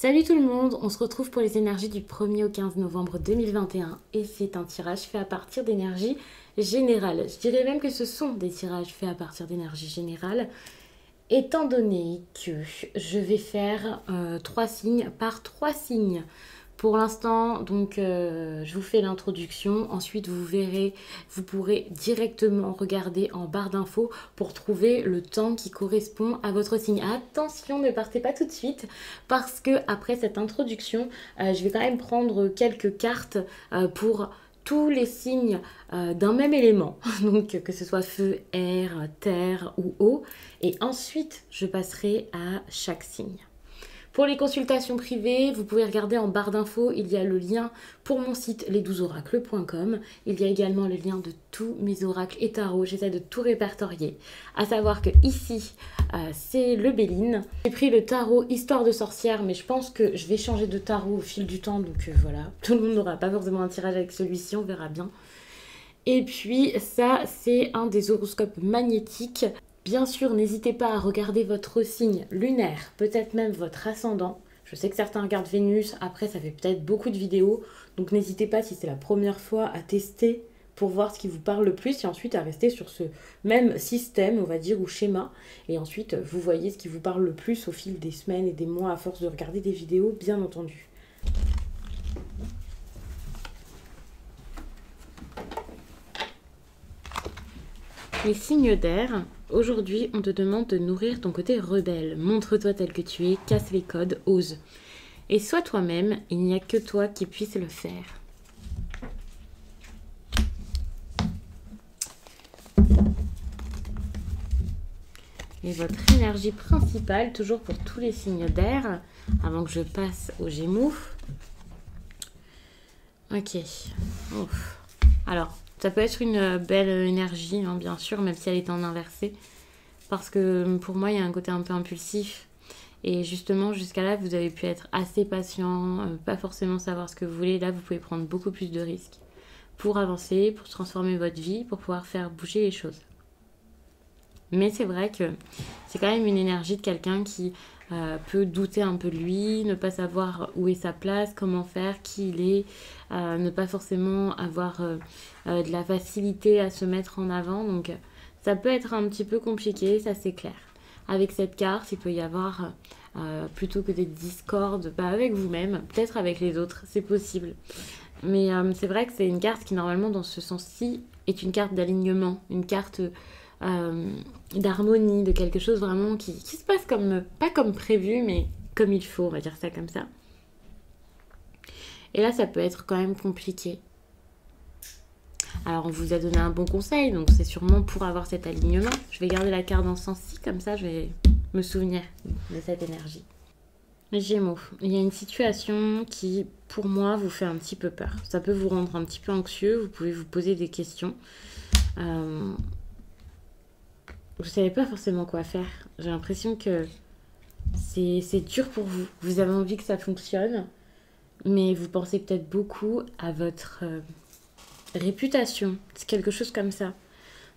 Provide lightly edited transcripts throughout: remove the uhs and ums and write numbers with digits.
Salut tout le monde, on se retrouve pour les énergies du 1er au 15 novembre 2021 et c'est un tirage fait à partir d'énergie générale. Je dirais même que ce sont des tirages faits à partir d'énergie générale étant donné que je vais faire 3 signes par 3 signes. Pour l'instant, donc, je vous fais l'introduction. Ensuite, vous verrez, vous pourrez directement regarder en barre d'infos pour trouver le temps qui correspond à votre signe. Attention, ne partez pas tout de suite parce que après cette introduction, je vais quand même prendre quelques cartes pour tous les signes d'un même élément, donc que ce soit feu, air, terre ou eau. Et ensuite, je passerai à chaque signe. Pour les consultations privées, vous pouvez regarder en barre d'infos, il y a le lien pour mon site les12oracles.com. Il y a également le lien de tous mes oracles et tarots, j'essaie de tout répertorier. À savoir que ici, c'est le Béline. J'ai pris le tarot Histoire de sorcière, mais je pense que je vais changer de tarot au fil du temps, donc voilà. Tout le monde n'aura pas forcément un tirage avec celui-ci, on verra bien. Et puis ça, c'est un des horoscopes magnétiques. Bien sûr, n'hésitez pas à regarder votre signe lunaire, peut-être même votre ascendant. Je sais que certains regardent Vénus, après ça fait peut-être beaucoup de vidéos, donc n'hésitez pas si c'est la première fois à tester pour voir ce qui vous parle le plus et ensuite à rester sur ce même système, on va dire, ou schéma. Et ensuite, vous voyez ce qui vous parle le plus au fil des semaines et des mois à force de regarder des vidéos, bien entendu. Les signes d'air, aujourd'hui on te demande de nourrir ton côté rebelle. Montre-toi tel que tu es, casse les codes, ose. Et sois toi-même, il n'y a que toi qui puisse le faire. Et votre énergie principale, toujours pour tous les signes d'air, avant que je passe aux Gémeaux. Ok. Ouf. Alors, ça peut être une belle énergie, hein, bien sûr, même si elle est en inversé. Parce que pour moi, il y a un côté un peu impulsif. Et justement, jusqu'à là, vous avez pu être assez patient, pas forcément savoir ce que vous voulez. Là, vous pouvez prendre beaucoup plus de risques pour avancer, pour transformer votre vie, pour pouvoir faire bouger les choses. Mais c'est vrai que c'est quand même une énergie de quelqu'un qui peut douter un peu de lui, ne pas savoir où est sa place, comment faire, qui il est, ne pas forcément avoir de la facilité à se mettre en avant. Donc ça peut être un petit peu compliqué, ça c'est clair. Avec cette carte, il peut y avoir plutôt que des discordes, pas avec vous-même, peut-être avec les autres, c'est possible. Mais c'est vrai que c'est une carte qui normalement dans ce sens-ci est une carte d'alignement, une carte d'harmonie, de quelque chose vraiment qui se passe comme, pas comme prévu, mais comme il faut, on va dire ça comme ça. Et là, ça peut être quand même compliqué. Alors, on vous a donné un bon conseil, donc c'est sûrement pour avoir cet alignement. Je vais garder la carte dans ce sens-ci, comme ça, je vais me souvenir de cette énergie. Les Gémeaux, il y a une situation qui, pour moi, vous fait un petit peu peur. Ça peut vous rendre un petit peu anxieux, vous pouvez vous poser des questions. Vous ne savez pas forcément quoi faire. J'ai l'impression que c'est dur pour vous. Vous avez envie que ça fonctionne, mais vous pensez peut-être beaucoup à votre réputation. C'est quelque chose comme ça.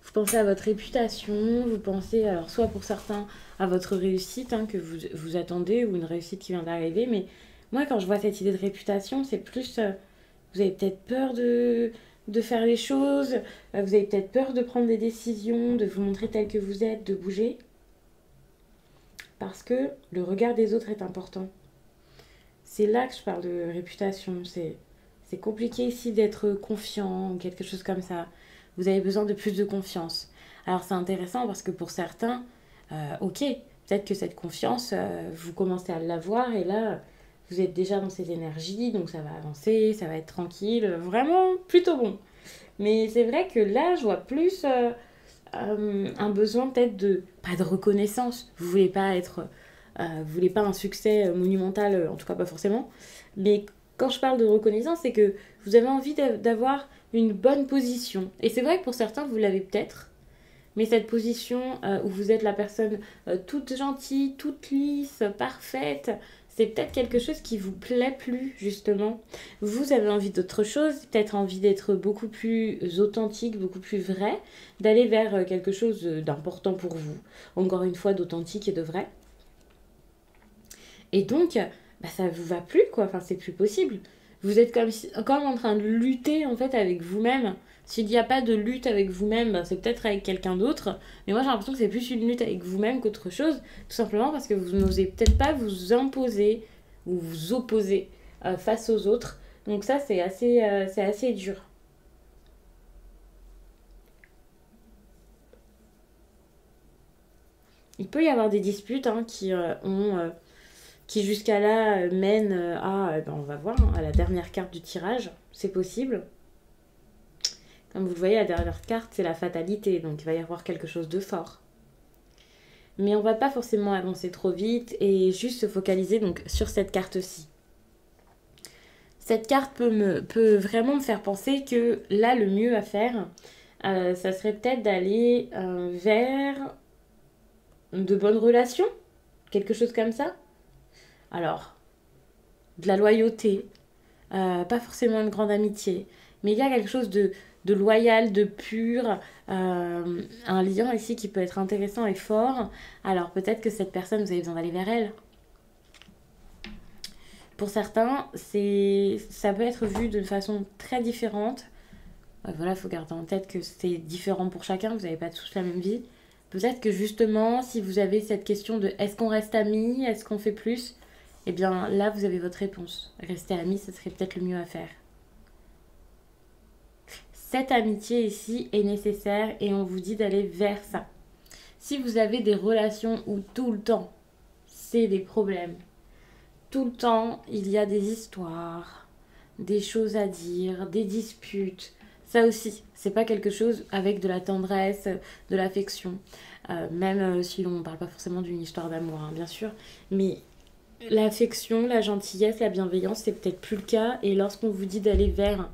Vous pensez à votre réputation, vous pensez, alors soit pour certains, à votre réussite hein, que vous attendez ou une réussite qui vient d'arriver, mais moi quand je vois cette idée de réputation, c'est plus, vous avez peut-être peur de faire les choses, vous avez peut-être peur de prendre des décisions, de vous montrer tel que vous êtes, de bouger, parce que le regard des autres est important. C'est là que je parle de réputation, c'est compliqué ici d'être confiant ou quelque chose comme ça. Vous avez besoin de plus de confiance. Alors c'est intéressant parce que pour certains, ok, peut-être que cette confiance, vous commencez à l'avoir et là, vous êtes déjà dans ces énergies, donc ça va avancer, ça va être tranquille, vraiment plutôt bon. Mais c'est vrai que là, je vois plus un besoin peut-être de, pas de reconnaissance, vous voulez pas être, vous voulez pas un succès monumental, en tout cas pas forcément, mais quand je parle de reconnaissance, c'est que vous avez envie d'avoir une bonne position. Et c'est vrai que pour certains, vous l'avez peut-être. Mais cette position où vous êtes la personne toute gentille, toute lisse, parfaite, c'est peut-être quelque chose qui vous plaît plus, justement. Vous avez envie d'autre chose, peut-être envie d'être beaucoup plus authentique, beaucoup plus vrai, d'aller vers quelque chose d'important pour vous. Encore une fois, d'authentique et de vrai. Et donc, bah ça vous va plus, quoi. Enfin, c'est plus possible. Vous êtes comme en train de lutter, en fait, avec vous-même. S'il n'y a pas de lutte avec vous-même, bah, c'est peut-être avec quelqu'un d'autre. Mais moi, j'ai l'impression que c'est plus une lutte avec vous-même qu'autre chose. Tout simplement parce que vous n'osez peut-être pas vous imposer ou vous opposer face aux autres. Donc ça, c'est assez dur. Il peut y avoir des disputes hein, qui jusqu'à là mènent à, ben, on va voir, hein, à la dernière carte du tirage. C'est possible. Comme vous le voyez, la dernière carte, c'est la fatalité. Donc il va y avoir quelque chose de fort. Mais on va pas forcément avancer trop vite et juste se focaliser donc sur cette carte-ci. Cette carte peut vraiment me faire penser que là, le mieux à faire, ça serait peut-être d'aller vers de bonnes relations, quelque chose comme ça. Alors, de la loyauté, pas forcément une grande amitié, mais il y a quelque chose de loyal, de pur, un lien ici qui peut être intéressant et fort. Alors peut-être que cette personne, vous avez besoin d'aller vers elle. Pour certains, ça peut être vu d'une façon très différente. Voilà, il faut garder en tête que c'est différent pour chacun, vous n'avez pas tous la même vie. Peut-être que justement, si vous avez cette question de est-ce qu'on reste amis, est-ce qu'on fait plus, eh bien là, vous avez votre réponse. Rester amis, ce serait peut-être le mieux à faire. Cette amitié ici est nécessaire et on vous dit d'aller vers ça. Si vous avez des relations où tout le temps, c'est des problèmes, tout le temps, il y a des histoires, des choses à dire, des disputes. Ça aussi, c'est pas quelque chose avec de la tendresse, de l'affection. Même si on ne parle pas forcément d'une histoire d'amour, hein, bien sûr. Mais l'affection, la gentillesse, la bienveillance, c'est peut-être plus le cas. Et lorsqu'on vous dit d'aller vers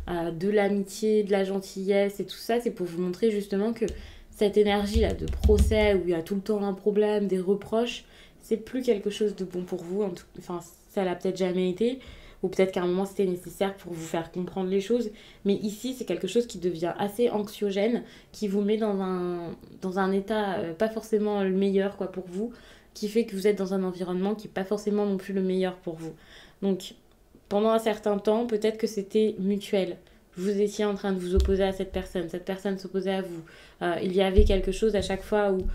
de l'amitié, de la gentillesse et tout ça, c'est pour vous montrer justement que cette énergie-là de procès où il y a tout le temps un problème, des reproches, c'est plus quelque chose de bon pour vous. Enfin, ça l'a peut-être jamais été, ou peut-être qu'à un moment c'était nécessaire pour vous faire comprendre les choses. Mais ici, c'est quelque chose qui devient assez anxiogène, qui vous met dans un état pas forcément le meilleur quoi, pour vous, qui fait que vous êtes dans un environnement qui n'est pas forcément non plus le meilleur pour vous. Donc, pendant un certain temps, peut-être que c'était mutuel. Vous étiez en train de vous opposer à cette personne s'opposait à vous. Il y avait quelque chose à chaque fois où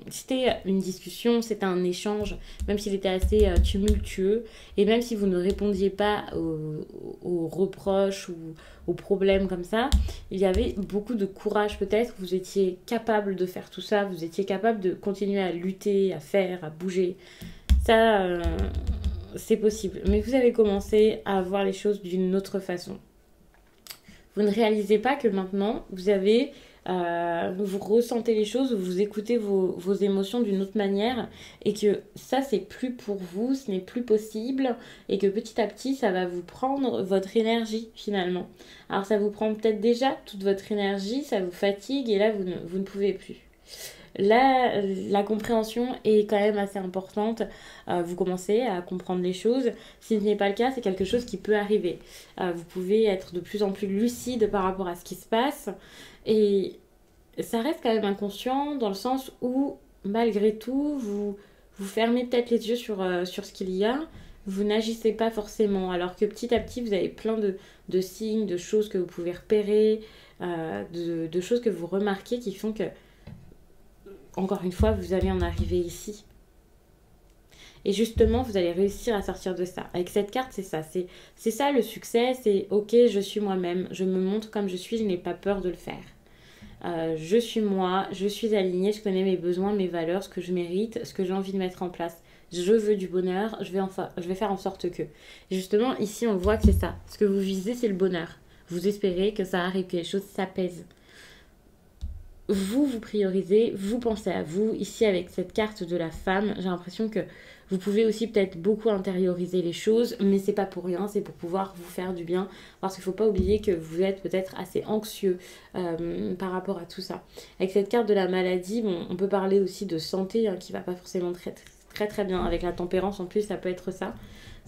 c'était une discussion, c'était un échange, même s'il était assez tumultueux. Et même si vous ne répondiez pas aux reproches ou aux problèmes comme ça, il y avait beaucoup de courage peut-être. Vous étiez capable de faire tout ça, vous étiez capable de continuer à lutter, à faire, à bouger. Ça, c'est possible. Mais vous avez commencé à voir les choses d'une autre façon. Vous ne réalisez pas que maintenant, vous ressentez les choses, vous écoutez vos émotions d'une autre manière et que ça, c'est plus pour vous, ce n'est plus possible et que petit à petit, ça va vous prendre votre énergie finalement. Alors, ça vous prend peut-être déjà toute votre énergie, ça vous fatigue et là, vous ne pouvez plus. Là, la compréhension est quand même assez importante. Vous commencez à comprendre les choses. Si ce n'est pas le cas, c'est quelque chose qui peut arriver. Vous pouvez être de plus en plus lucide par rapport à ce qui se passe. Et ça reste quand même inconscient dans le sens où, malgré tout, vous fermez peut-être les yeux sur ce qu'il y a. Vous n'agissez pas forcément. Alors que petit à petit, vous avez plein de signes, de choses que vous pouvez repérer, de choses que vous remarquez qui font que encore une fois, vous allez en arriver ici. Et justement, vous allez réussir à sortir de ça. Avec cette carte, c'est ça. C'est ça le succès, c'est ok, je suis moi-même, je me montre comme je suis, je n'ai pas peur de le faire. Je suis moi, je suis alignée, je connais mes besoins, mes valeurs, ce que je mérite, ce que j'ai envie de mettre en place. Je veux du bonheur, je vais faire en sorte que. Et justement, ici, on voit que c'est ça. Ce que vous visez, c'est le bonheur. Vous espérez que ça arrive, que les choses s'apaisent. Vous priorisez, vous pensez à vous. Ici, avec cette carte de la femme, j'ai l'impression que vous pouvez aussi peut-être beaucoup intérioriser les choses, mais c'est pas pour rien, c'est pour pouvoir vous faire du bien. Parce qu'il faut pas oublier que vous êtes peut-être assez anxieux par rapport à tout ça. Avec cette carte de la maladie, bon, on peut parler aussi de santé hein, qui va pas forcément très bien. Avec la tempérance en plus, ça peut être ça.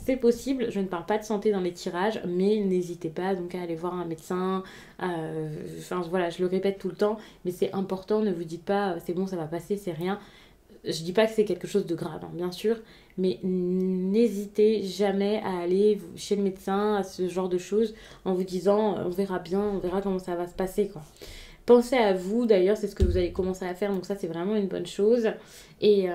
C'est possible, je ne parle pas de santé dans les tirages, mais n'hésitez pas donc à aller voir un médecin. Enfin voilà, je le répète tout le temps, mais c'est important, ne vous dites pas c'est bon, ça va passer, c'est rien. Je dis pas que c'est quelque chose de grave, hein, bien sûr, mais n'hésitez jamais à aller chez le médecin, à ce genre de choses, en vous disant on verra bien, on verra comment ça va se passer, quoi. Pensez à vous, d'ailleurs, c'est ce que vous allez commencer à faire, donc ça c'est vraiment une bonne chose. Et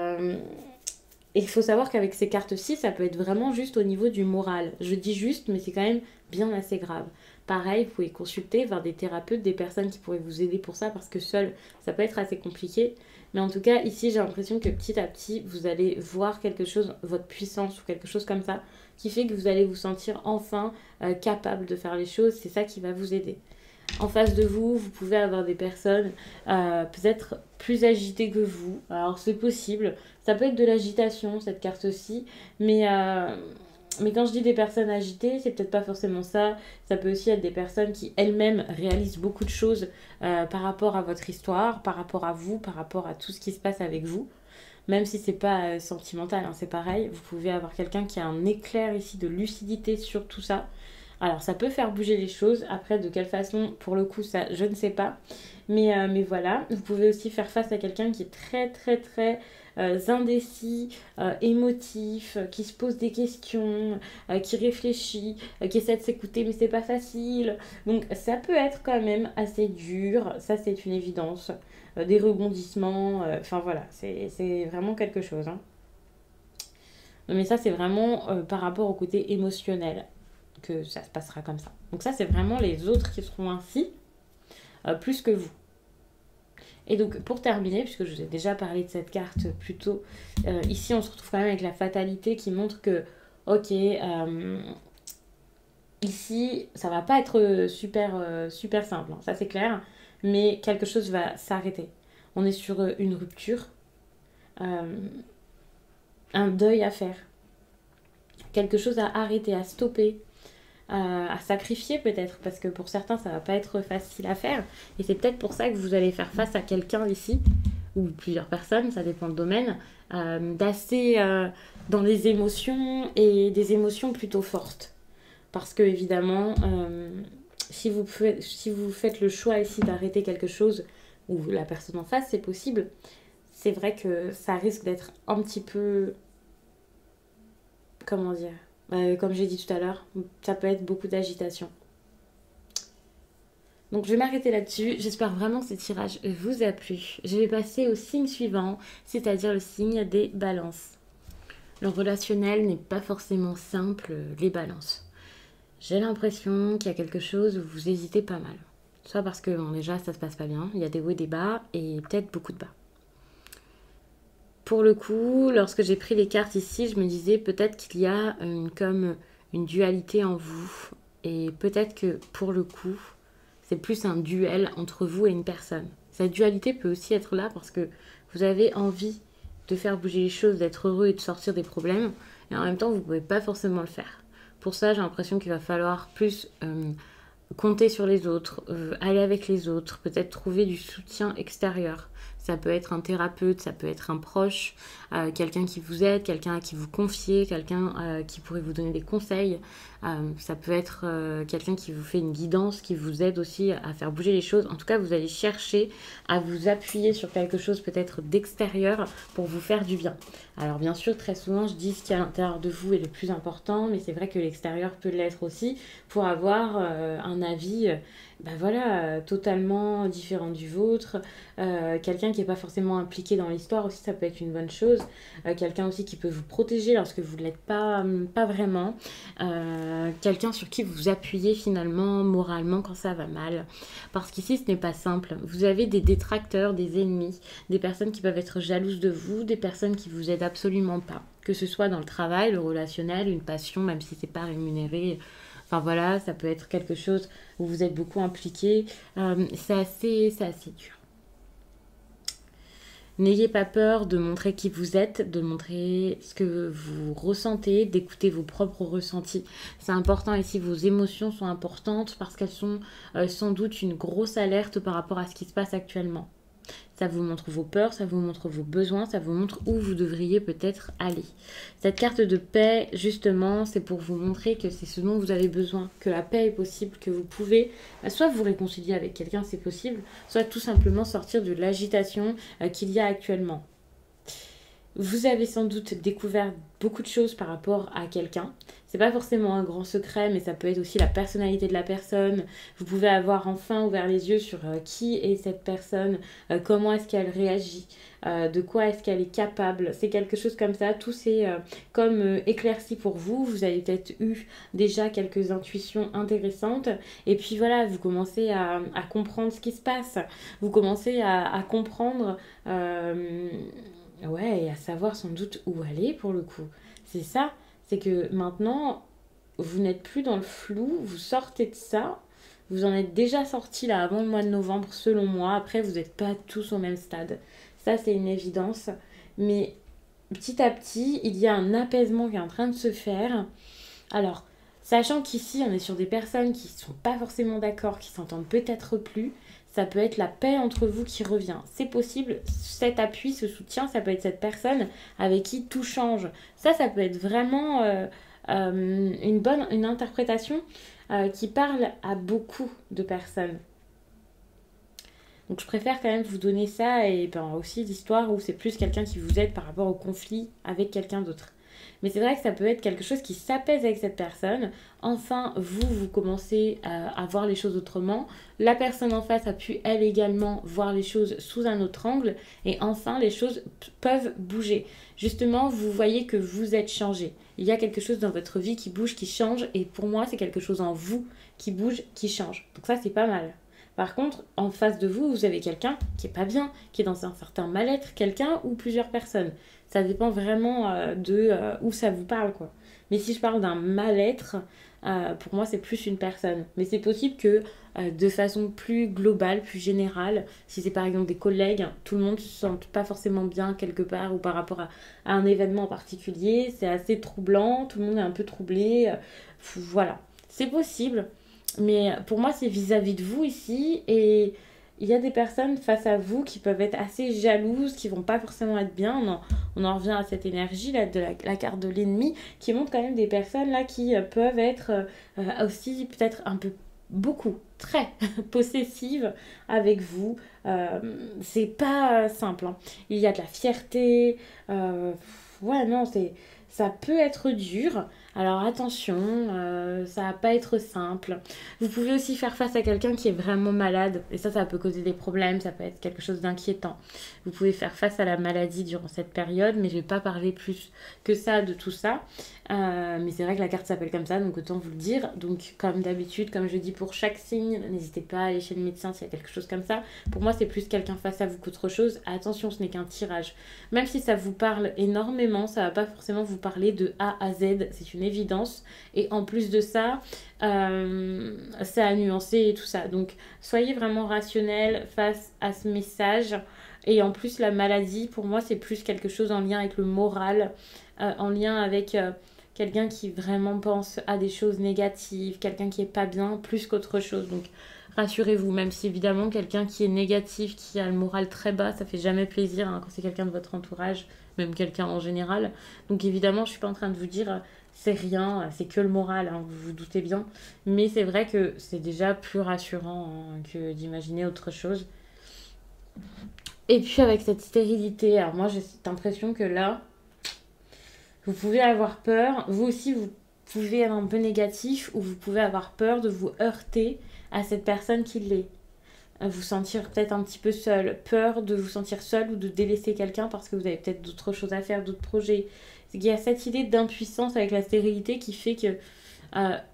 il faut savoir qu'avec ces cartes-ci, ça peut être vraiment juste au niveau du moral. Je dis juste, mais c'est quand même bien assez grave. Pareil, vous pouvez consulter, voir des thérapeutes, des personnes qui pourraient vous aider pour ça, parce que seul, ça peut être assez compliqué. Mais en tout cas, ici, j'ai l'impression que petit à petit, vous allez voir quelque chose, votre puissance ou quelque chose comme ça, qui fait que vous allez vous sentir enfin capable de faire les choses. C'est ça qui va vous aider. En face de vous, vous pouvez avoir des personnes peut-être plus agitées que vous. Alors c'est possible. Ça peut être de l'agitation, cette carte-ci. Mais quand je dis des personnes agitées, c'est peut-être pas forcément ça. Ça peut aussi être des personnes qui elles-mêmes réalisent beaucoup de choses par rapport à votre histoire, par rapport à vous, par rapport à tout ce qui se passe avec vous. Même si c'est pas sentimental, hein, c'est pareil. Vous pouvez avoir quelqu'un qui a un éclair ici de lucidité sur tout ça. Alors ça peut faire bouger les choses. Après, de quelle façon, pour le coup, ça, je ne sais pas. Mais voilà, vous pouvez aussi faire face à quelqu'un qui est très très très indécis, émotif, qui se pose des questions, qui réfléchit, qui essaie de s'écouter, mais c'est pas facile. Donc ça peut être quand même assez dur, ça c'est une évidence. Des rebondissements, enfin voilà, c'est vraiment quelque chose, hein. Mais ça c'est vraiment par rapport au côté émotionnel que ça se passera comme ça. Donc ça c'est vraiment les autres qui seront ainsi, plus que vous. Et donc pour terminer, puisque je vous ai déjà parlé de cette carte plus tôt, ici on se retrouve quand même avec la fatalité qui montre que, ok, ici ça va pas être super simple, hein, ça c'est clair, mais quelque chose va s'arrêter. On est sur une rupture, un deuil à faire, quelque chose à arrêter, à stopper, à sacrifier peut-être, parce que pour certains ça va pas être facile à faire, et c'est peut-être pour ça que vous allez faire face à quelqu'un ici, ou plusieurs personnes, ça dépend du domaine, d'assez dans les émotions, et des émotions plutôt fortes. Parce que évidemment, si vous faites le choix ici d'arrêter quelque chose, ou la personne en face, c'est possible, c'est vrai que ça risque d'être un petit peu, comment dire, comme j'ai dit tout à l'heure, ça peut être beaucoup d'agitation. Donc je vais m'arrêter là-dessus. J'espère vraiment que ce tirage vous a plu. Je vais passer au signe suivant, c'est-à-dire le signe des balances. Le relationnel n'est pas forcément simple, les balances. J'ai l'impression qu'il y a quelque chose où vous hésitez pas mal. Soit parce que bon, déjà ça se passe pas bien, il y a des hauts et des bas, et peut-être beaucoup de bas. Pour le coup, lorsque j'ai pris les cartes ici, je me disais peut-être qu'il y a comme une dualité en vous. Et peut-être que pour le coup, c'est plus un duel entre vous et une personne. Cette dualité peut aussi être là parce que vous avez envie de faire bouger les choses, d'être heureux et de sortir des problèmes. Et en même temps, vous ne pouvez pas forcément le faire. Pour ça, j'ai l'impression qu'il va falloir plus compter sur les autres, aller avec les autres, peut-être trouver du soutien extérieur. Ça peut être un thérapeute, ça peut être un proche, quelqu'un qui vous aide, quelqu'un à qui vous confiez, quelqu'un qui pourrait vous donner des conseils. Ça peut être quelqu'un qui vous fait une guidance, qui vous aide aussi à faire bouger les choses. En tout cas, vous allez chercher à vous appuyer sur quelque chose peut-être d'extérieur pour vous faire du bien. Alors bien sûr, très souvent, je dis ce qui est à l'intérieur de vous est le plus important, mais c'est vrai que l'extérieur peut l'être aussi pour avoir un avis totalement différent du vôtre. Quelqu'un qui n'est pas forcément impliqué dans l'histoire aussi, ça peut être une bonne chose. Quelqu'un aussi qui peut vous protéger lorsque vous ne l'êtes pas vraiment. Quelqu'un sur qui vous appuyez finalement moralement quand ça va mal. Parce qu'ici, ce n'est pas simple. Vous avez des détracteurs, des ennemis, des personnes qui peuvent être jalouses de vous, des personnes qui vous aident absolument pas. Que ce soit dans le travail, le relationnel, une passion, même si c'est pas rémunéré. Enfin voilà, ça peut être quelque chose où vous êtes beaucoup impliqué. C'est assez dur. N'ayez pas peur de montrer qui vous êtes, de montrer ce que vous ressentez, d'écouter vos propres ressentis. C'est important ici, vos émotions sont importantes parce qu'elles sont sans doute une grosse alerte par rapport à ce qui se passe actuellement. Ça vous montre vos peurs, ça vous montre vos besoins, ça vous montre où vous devriez peut-être aller. Cette carte de paix, justement, c'est pour vous montrer que c'est ce dont vous avez besoin, que la paix est possible, que vous pouvez soit vous réconcilier avec quelqu'un, c'est possible, soit tout simplement sortir de l'agitation qu'il y a actuellement. Vous avez sans doute découvert beaucoup de choses par rapport à quelqu'un. C'est pas forcément un grand secret, mais ça peut être aussi la personnalité de la personne. Vous pouvez avoir enfin ouvert les yeux sur qui est cette personne, comment est-ce qu'elle réagit, de quoi est-ce qu'elle est capable. C'est quelque chose comme ça. Tout s'est comme éclairci pour vous. Vous avez peut-être eu déjà quelques intuitions intéressantes. Et puis voilà, vous commencez à comprendre ce qui se passe. Vous commencez à comprendre. Ouais, et à savoir sans doute où aller pour le coup. C'est ça, c'est que maintenant, vous n'êtes plus dans le flou, vous sortez de ça, vous en êtes déjà sorti là avant le mois de novembre selon moi, après vous n'êtes pas tous au même stade. Ça c'est une évidence, mais petit à petit, il y a un apaisement qui est en train de se faire. Alors, sachant qu'ici on est sur des personnes qui ne sont pas forcément d'accord, qui s'entendent peut-être plus, ça peut être la paix entre vous qui revient. C'est possible, cet appui, ce soutien, ça peut être cette personne avec qui tout change. Ça peut être vraiment une interprétation qui parle à beaucoup de personnes. Donc je préfère quand même vous donner ça et ben, aussi l'histoire où c'est plus quelqu'un qui vous aide par rapport au conflit avec quelqu'un d'autre. Mais c'est vrai que ça peut être quelque chose qui s'apaise avec cette personne. Enfin, vous commencez à voir les choses autrement. La personne en face a pu, elle également, voir les choses sous un autre angle. Et enfin, les choses peuvent bouger. Justement, vous voyez que vous êtes changé. Il y a quelque chose dans votre vie qui bouge, qui change. Et pour moi, c'est quelque chose en vous qui bouge, qui change. Donc ça, c'est pas mal. Par contre, en face de vous, vous avez quelqu'un qui est pas bien, qui est dans un certain mal-être, quelqu'un ou plusieurs personnes. Ça dépend vraiment de où ça vous parle, quoi. Mais si je parle d'un mal-être, pour moi, c'est plus une personne. Mais c'est possible que de façon plus globale, plus générale, si c'est par exemple des collègues, tout le monde ne se sente pas forcément bien quelque part ou par rapport à un événement en particulier, c'est assez troublant, tout le monde est un peu troublé. Voilà, c'est possible. Mais pour moi, c'est vis-à-vis de vous ici. Et il y a des personnes face à vous qui peuvent être assez jalouses, qui vont pas forcément être bien. On en revient à cette énergie là de la carte de l'ennemi, qui montre quand même des personnes là qui peuvent être aussi peut-être un peu beaucoup, très possessives avec vous. C'est pas simple, hein. Il y a de la fierté. Ouais, non, ça peut être dur. Alors attention, ça va pas être simple. Vous pouvez aussi faire face à quelqu'un qui est vraiment malade. Et ça peut causer des problèmes, ça peut être quelque chose d'inquiétant. Vous pouvez faire face à la maladie durant cette période, mais je vais pas parler plus que ça de tout ça. Mais c'est vrai que la carte s'appelle comme ça, donc autant vous le dire. Donc comme d'habitude, comme je dis pour chaque signe, n'hésitez pas à aller chez le médecin s'il y a quelque chose comme ça. Pour moi, c'est plus quelqu'un face à vous qu'autre chose. Attention, ce n'est qu'un tirage. Même si ça vous parle énormément, ça va pas forcément vous parler de A à Z. C'est une évidence. Et en plus de ça, c'est à nuancer et tout ça. Donc soyez vraiment rationnel face à ce message. Et en plus, la maladie, pour moi, c'est plus quelque chose en lien avec le moral, en lien avec quelqu'un qui vraiment pense à des choses négatives, quelqu'un qui est pas bien, plus qu'autre chose. Donc rassurez-vous, même si évidemment quelqu'un qui est négatif, qui a le moral très bas, ça fait jamais plaisir hein, quand c'est quelqu'un de votre entourage, même quelqu'un en général. Donc évidemment, je suis pas en train de vous dire c'est rien, c'est que le moral, hein, vous vous doutez bien. Mais c'est vrai que c'est déjà plus rassurant hein, que d'imaginer autre chose. Et puis avec cette stérilité, alors moi j'ai cette impression que là, vous pouvez avoir peur, vous aussi vous pouvez être un peu négatif ou vous pouvez avoir peur de vous heurter à cette personne qui l'est. Vous sentir peut-être un petit peu seul, peur de vous sentir seul ou de délaisser quelqu'un parce que vous avez peut-être d'autres choses à faire, d'autres projets. Il y a cette idée d'impuissance avec la stérilité qui fait que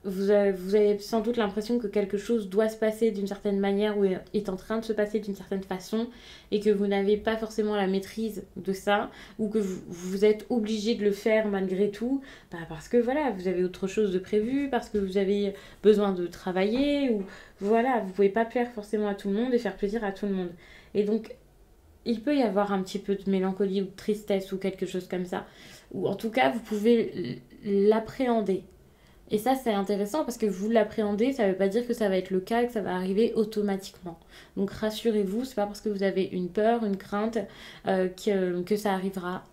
vous avez sans doute l'impression que quelque chose doit se passer d'une certaine manière ou est en train de se passer d'une certaine façon et que vous n'avez pas forcément la maîtrise de ça ou que vous êtes obligé de le faire malgré tout parce que voilà, vous avez autre chose de prévu, parce que vous avez besoin de travailler ou voilà, vous pouvez pas plaire forcément à tout le monde et faire plaisir à tout le monde. Et donc, il peut y avoir un petit peu de mélancolie ou de tristesse ou quelque chose comme ça. Ou en tout cas, vous pouvez l'appréhender. Et ça, c'est intéressant parce que vous l'appréhendez, ça ne veut pas dire que ça va être le cas et que ça va arriver automatiquement. Donc rassurez-vous, c'est pas parce que vous avez une peur, une crainte que ça arrivera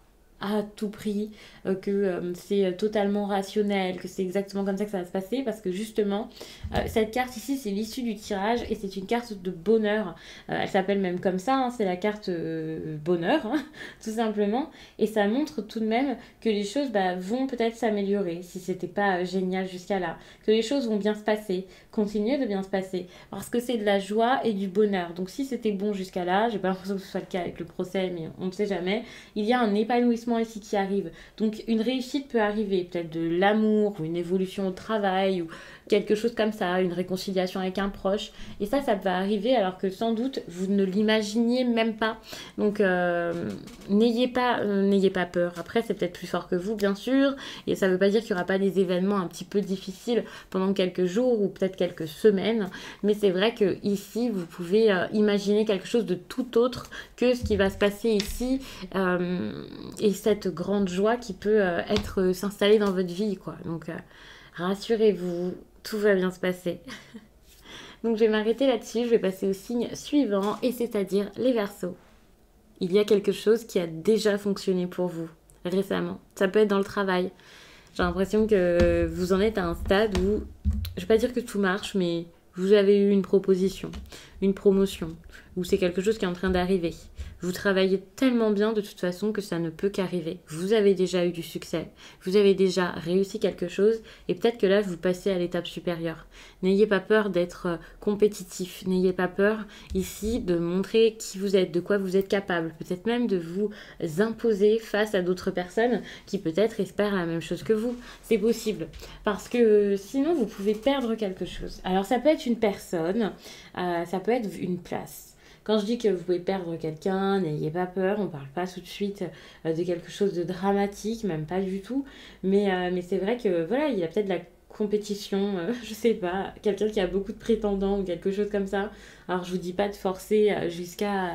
à tout prix, que c'est totalement rationnel, que c'est exactement comme ça que ça va se passer, parce que justement, cette carte ici, c'est l'issue du tirage et c'est une carte de bonheur. Elle s'appelle même comme ça, hein, c'est la carte bonheur, hein, tout simplement. Et ça montre tout de même que les choses vont peut-être s'améliorer, si c'était pas génial jusqu'à là, que les choses vont bien se passer, continuer de bien se passer, parce que c'est de la joie et du bonheur. Donc si c'était bon jusqu'à là, j'ai pas l'impression que ce soit le cas avec le procès, mais on ne sait jamais, il y a un épanouissement ici qui arrive. Donc une réussite peut arriver, peut-être de l'amour, ou une évolution au travail, ou quelque chose comme ça, une réconciliation avec un proche. Et ça va arriver alors que sans doute vous ne l'imaginiez même pas. Donc n'ayez pas peur. Après, c'est peut-être plus fort que vous, bien sûr. Et ça ne veut pas dire qu'il n'y aura pas des événements un petit peu difficiles pendant quelques jours ou peut-être quelques semaines. Mais c'est vrai que ici, vous pouvez imaginer quelque chose de tout autre que ce qui va se passer ici. Et cette grande joie qui peut s'installer dans votre vie, quoi. Donc rassurez-vous, tout va bien se passer. Donc je vais m'arrêter là-dessus, je vais passer au signe suivant, et c'est-à-dire les Verseaux. Il y a quelque chose qui a déjà fonctionné pour vous récemment. Ça peut être dans le travail. J'ai l'impression que vous en êtes à un stade où, je ne vais pas dire que tout marche, mais vous avez eu une proposition, une promotion, ou c'est quelque chose qui est en train d'arriver. Vous travaillez tellement bien de toute façon que ça ne peut qu'arriver. Vous avez déjà eu du succès, vous avez déjà réussi quelque chose et peut-être que là vous passez à l'étape supérieure. N'ayez pas peur d'être compétitif, n'ayez pas peur ici de montrer qui vous êtes, de quoi vous êtes capable, peut-être même de vous imposer face à d'autres personnes qui peut-être espèrent la même chose que vous. C'est possible parce que sinon vous pouvez perdre quelque chose. Alors ça peut être une personne, ça peut être une place. Quand je dis que vous pouvez perdre quelqu'un, n'ayez pas peur, on ne parle pas tout de suite de quelque chose de dramatique, même pas du tout. Mais c'est vrai que voilà, il y a peut-être de la compétition, je sais pas, quelqu'un qui a beaucoup de prétendants ou quelque chose comme ça. Alors je vous dis pas de forcer jusqu'à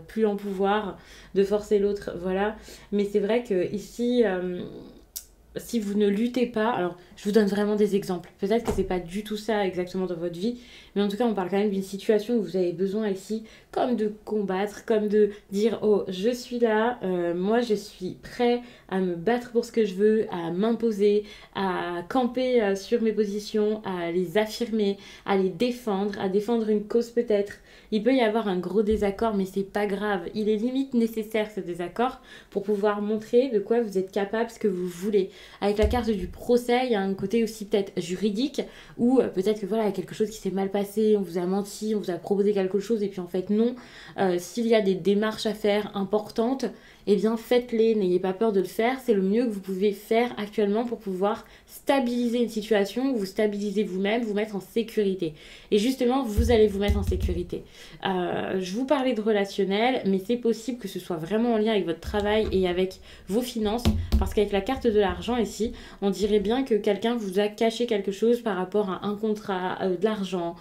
plus en pouvoir, de forcer l'autre, voilà. Mais c'est vrai que ici, si vous ne luttez pas, alors je vous donne vraiment des exemples. Peut-être que c'est pas du tout ça exactement dans votre vie, mais en tout cas on parle quand même d'une situation où vous avez besoin ici comme de combattre, comme de dire oh je suis là, moi je suis prêt à me battre pour ce que je veux, à m'imposer, à camper sur mes positions, à les affirmer, à les défendre, à défendre une cause peut-être. Il peut y avoir un gros désaccord, mais c'est pas grave. Il est limite nécessaire ce désaccord pour pouvoir montrer de quoi vous êtes capable, ce que vous voulez. Avec la carte du procès, il y a un côté aussi peut-être juridique, où peut-être que voilà, il y a quelque chose qui s'est mal passé, on vous a menti, on vous a proposé quelque chose, et puis en fait non. S'il y a des démarches à faire importantes, eh bien faites-les, n'ayez pas peur de le faire, c'est le mieux que vous pouvez faire actuellement pour pouvoir stabiliser une situation, vous stabiliser vous-même, vous mettre en sécurité. Et justement, vous allez vous mettre en sécurité. Je vous parlais de relationnel, mais c'est possible que ce soit vraiment en lien avec votre travail et avec vos finances, parce qu'avec la carte de l'argent ici, on dirait bien que quelqu'un vous a caché quelque chose par rapport à un contrat, de l'argent,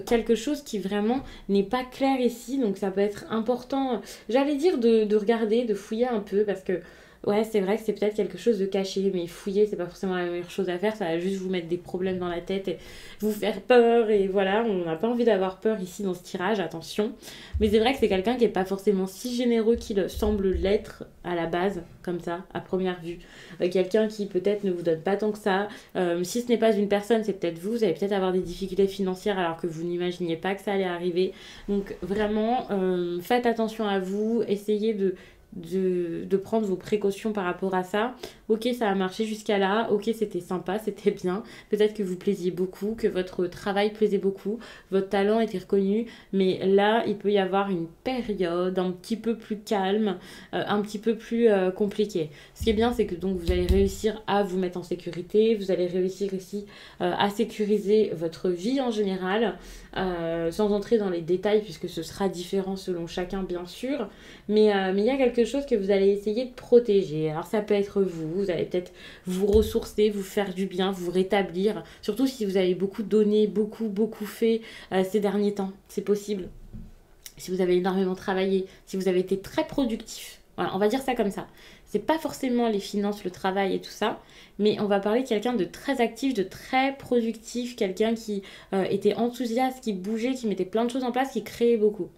quelque chose qui vraiment n'est pas clair ici, donc ça peut être important, j'allais dire de regarder, de fouiller un peu, parce que ouais, c'est vrai que c'est peut-être quelque chose de caché, mais fouiller, c'est pas forcément la meilleure chose à faire, ça va juste vous mettre des problèmes dans la tête et vous faire peur, et voilà, on n'a pas envie d'avoir peur ici dans ce tirage, attention. Mais c'est vrai que c'est quelqu'un qui est pas forcément si généreux qu'il semble l'être à la base, comme ça, à première vue. Quelqu'un qui peut-être ne vous donne pas tant que ça. Si ce n'est pas une personne, c'est peut-être vous allez peut-être avoir des difficultés financières alors que vous n'imaginiez pas que ça allait arriver. Donc vraiment, faites attention à vous, essayez de prendre vos précautions par rapport à ça. Ok, ça a marché jusqu'à là, ok, c'était sympa, c'était bien, peut-être que vous plaisiez beaucoup, que votre travail plaisait beaucoup, votre talent était reconnu, mais là il peut y avoir une période un petit peu plus calme, un petit peu plus compliquée. Ce qui est bien, c'est que donc vous allez réussir à vous mettre en sécurité, vous allez réussir ici à sécuriser votre vie en général, sans entrer dans les détails puisque ce sera différent selon chacun bien sûr, mais il y a quelque chose que vous allez essayer de protéger. Alors ça peut être vous allez peut-être vous ressourcer, vous faire du bien, vous rétablir, surtout si vous avez beaucoup donné, beaucoup fait ces derniers temps, c'est possible. Si vous avez énormément travaillé, si vous avez été très productif, voilà, on va dire ça comme ça. C'est pas forcément les finances, le travail et tout ça, mais on va parler de quelqu'un de très actif, de très productif, quelqu'un qui était enthousiaste, qui bougeait, qui mettait plein de choses en place, qui créait beaucoup.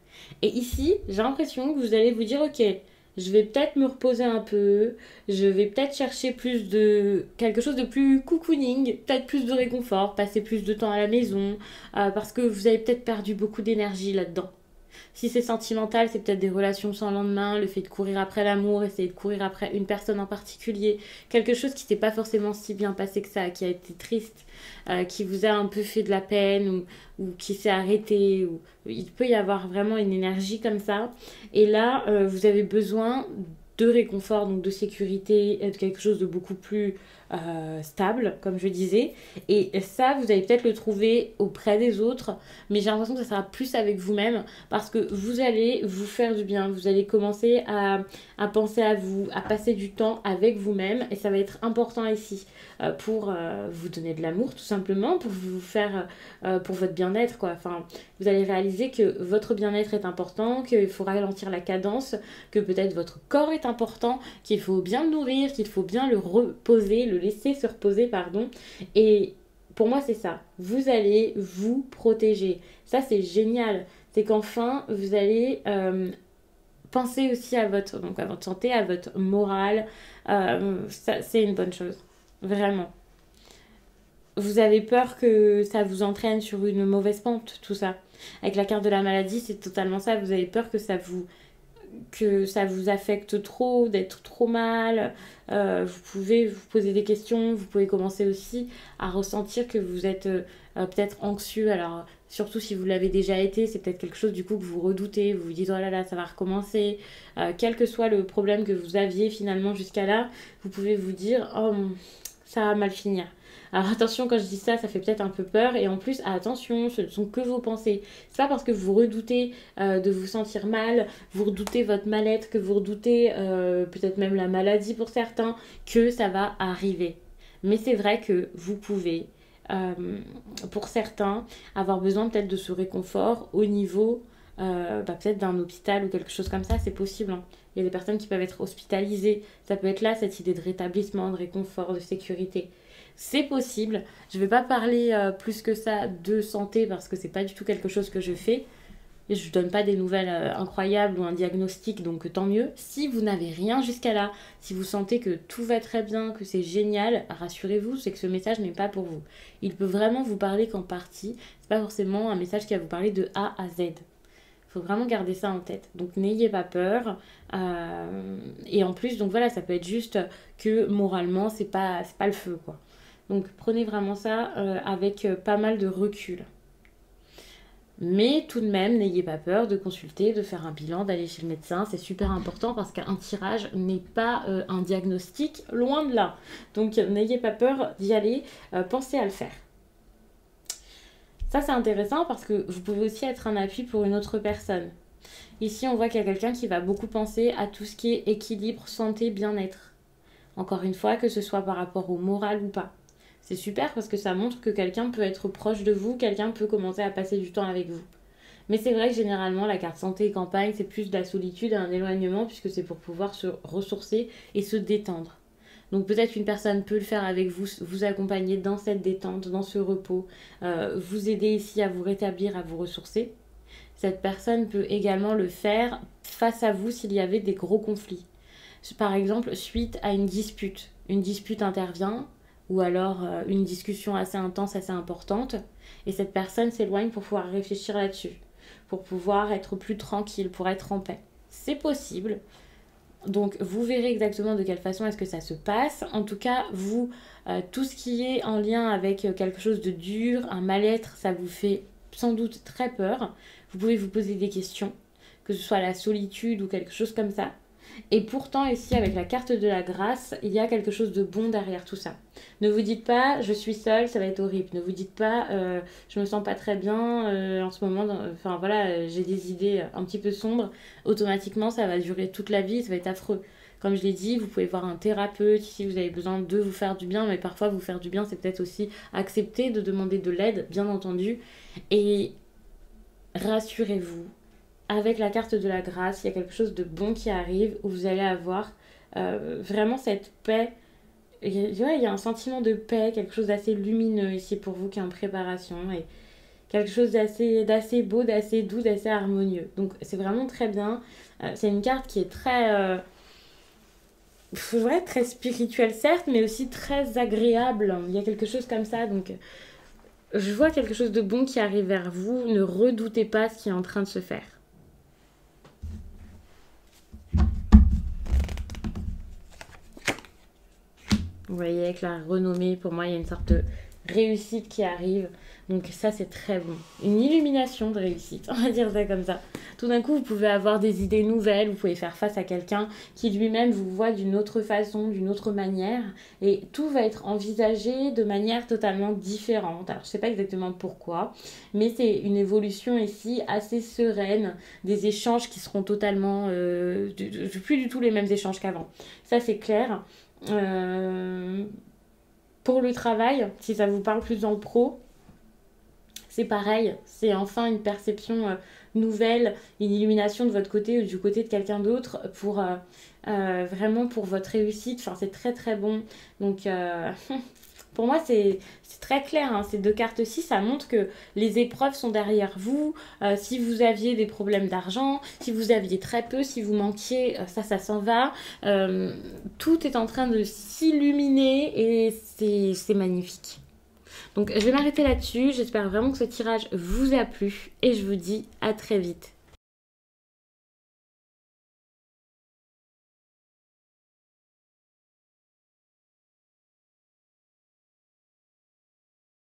Et ici, j'ai l'impression que vous allez vous dire, ok, je vais peut-être me reposer un peu, je vais peut-être chercher plus de quelque chose de plus cocooning, peut-être plus de réconfort, passer plus de temps à la maison, parce que vous avez peut-être perdu beaucoup d'énergie là-dedans. Si c'est sentimental, c'est peut-être des relations sans lendemain, le fait de courir après l'amour, essayer de courir après une personne en particulier, quelque chose qui s'est pas forcément si bien passé que ça, qui a été triste, qui vous a un peu fait de la peine ou qui s'est arrêté. Ou... Il peut y avoir vraiment une énergie comme ça. Et là, vous avez besoin de réconfort, donc de sécurité, de quelque chose de beaucoup plus stable, comme je disais. Et ça, vous allez peut-être le trouver auprès des autres, mais j'ai l'impression que ça sera plus avec vous-même parce que vous allez vous faire du bien. Vous allez commencer à penser à vous, à passer du temps avec vous-même et ça va être important ici pour vous donner de l'amour tout simplement, pour vous faire, pour votre bien-être quoi. Enfin, vous allez réaliser que votre bien-être est important, qu'il faut ralentir la cadence, que peut-être votre corps est important, qu'il faut bien le nourrir, qu'il faut bien le reposer, le laisser se reposer, pardon. Et pour moi, c'est ça. Vous allez vous protéger. Ça, c'est génial. C'est qu'enfin, vous allez penser aussi donc à votre santé, à votre morale. Ça, c'est une bonne chose. Vraiment. Vous avez peur que ça vous entraîne sur une mauvaise pente, tout ça. Avec la carte de la maladie, c'est totalement ça. Vous avez peur que ça vous affecte trop, d'être trop mal. Vous pouvez vous poser des questions, vous pouvez commencer aussi à ressentir que vous êtes peut-être anxieux. Alors, surtout si vous l'avez déjà été, c'est peut-être quelque chose du coup que vous redoutez. Vous vous dites, oh là là, ça va recommencer. Quel que soit le problème que vous aviez finalement jusqu'à là, vous pouvez vous dire, oh, ça va mal finir. Alors attention, quand je dis ça, ça fait peut-être un peu peur. Et en plus, attention, ce ne sont que vos pensées. C'est pas parce que vous redoutez de vous sentir mal, vous redoutez votre mal-être, que vous redoutez peut-être même la maladie pour certains, que ça va arriver. Mais c'est vrai que vous pouvez, pour certains, avoir besoin peut-être de ce réconfort au niveau peut-être d'un hôpital ou quelque chose comme ça, c'est possible. Hein. Il y a des personnes qui peuvent être hospitalisées. Ça peut être là, cette idée de rétablissement, de réconfort, de sécurité. C'est possible. Je ne vais pas parler plus que ça de santé parce que c'est pas du tout quelque chose que je fais. Et je ne donne pas des nouvelles incroyables ou un diagnostic, donc tant mieux. Si vous n'avez rien jusqu'à là, si vous sentez que tout va très bien, que c'est génial, rassurez-vous, c'est que ce message n'est pas pour vous. Il peut vraiment vous parler qu'en partie. C'est pas forcément un message qui va vous parler de A à Z. Il faut vraiment garder ça en tête. Donc n'ayez pas peur. Et en plus, donc voilà, ça peut être juste que moralement, c'est pas le feu, quoi. Donc prenez vraiment ça avec pas mal de recul. Mais tout de même, n'ayez pas peur de consulter, de faire un bilan, d'aller chez le médecin. C'est super important parce qu'un tirage n'est pas un diagnostic, loin de là. Donc n'ayez pas peur d'y aller, pensez à le faire. Ça c'est intéressant parce que vous pouvez aussi être un appui pour une autre personne. Ici on voit qu'il y a quelqu'un qui va beaucoup penser à tout ce qui est équilibre, santé, bien-être. Encore une fois, que ce soit par rapport au moral ou pas. C'est super parce que ça montre que quelqu'un peut être proche de vous, quelqu'un peut commencer à passer du temps avec vous. Mais c'est vrai que généralement, la carte santé et campagne, c'est plus de la solitude et un éloignement puisque c'est pour pouvoir se ressourcer et se détendre. Donc peut-être une personne peut le faire avec vous, vous accompagner dans cette détente, dans ce repos, vous aider ici à vous rétablir, à vous ressourcer. Cette personne peut également le faire face à vous s'il y avait des gros conflits. Par exemple, suite à une dispute intervient, ou alors une discussion assez intense, assez importante, et cette personne s'éloigne pour pouvoir réfléchir là-dessus, pour pouvoir être plus tranquille, pour être en paix. C'est possible. Donc vous verrez exactement de quelle façon est-ce que ça se passe. En tout cas, vous, tout ce qui est en lien avec quelque chose de dur, un mal-être, ça vous fait sans doute très peur. Vous pouvez vous poser des questions, que ce soit la solitude ou quelque chose comme ça. Et pourtant, ici, avec la carte de la grâce, il y a quelque chose de bon derrière tout ça. Ne vous dites pas, je suis seule, ça va être horrible. Ne vous dites pas, je me sens pas très bien en ce moment. Enfin voilà, j'ai des idées un petit peu sombres. Automatiquement, ça va durer toute la vie, ça va être affreux. Comme je l'ai dit, vous pouvez voir un thérapeute si vous avez besoin de vous faire du bien. Mais parfois, vous faire du bien, c'est peut-être aussi accepter de demander de l'aide, bien entendu. Et rassurez-vous, avec la carte de la grâce, il y a quelque chose de bon qui arrive où vous allez avoir vraiment cette paix. Il y a un sentiment de paix, quelque chose d'assez lumineux ici pour vous qui est en préparation et quelque chose d'assez beau, d'assez doux, d'assez harmonieux. Donc c'est vraiment très bien. C'est une carte qui est très, ouais, très spirituelle certes, mais aussi très agréable. Il y a quelque chose comme ça, donc je vois quelque chose de bon qui arrive vers vous. Ne redoutez pas ce qui est en train de se faire. Vous voyez, avec la renommée, pour moi, il y a une sorte de réussite qui arrive. Donc ça, c'est très bon. Une illumination de réussite, on va dire ça comme ça. Tout d'un coup, vous pouvez avoir des idées nouvelles, vous pouvez faire face à quelqu'un qui lui-même vous voit d'une autre façon, d'une autre manière. Et tout va être envisagé de manière totalement différente. Alors, je ne sais pas exactement pourquoi, mais c'est une évolution ici assez sereine. Des échanges qui seront totalement... plus du tout les mêmes échanges qu'avant. Ça, c'est clair. Euh, pour le travail, si ça vous parle plus dans le pro, c'est pareil, c'est enfin une perception nouvelle, une illumination de votre côté ou du côté de quelqu'un d'autre pour vraiment pour votre réussite. Enfin, c'est très très bon. Donc, pour moi, c'est très clair. Hein. Ces deux cartes-ci, ça montre que les épreuves sont derrière vous. Si vous aviez des problèmes d'argent, si vous aviez très peu, si vous manquiez, ça s'en va. Tout est en train de s'illuminer et c'est magnifique. Donc je vais m'arrêter là-dessus. J'espère vraiment que ce tirage vous a plu et je vous dis à très vite.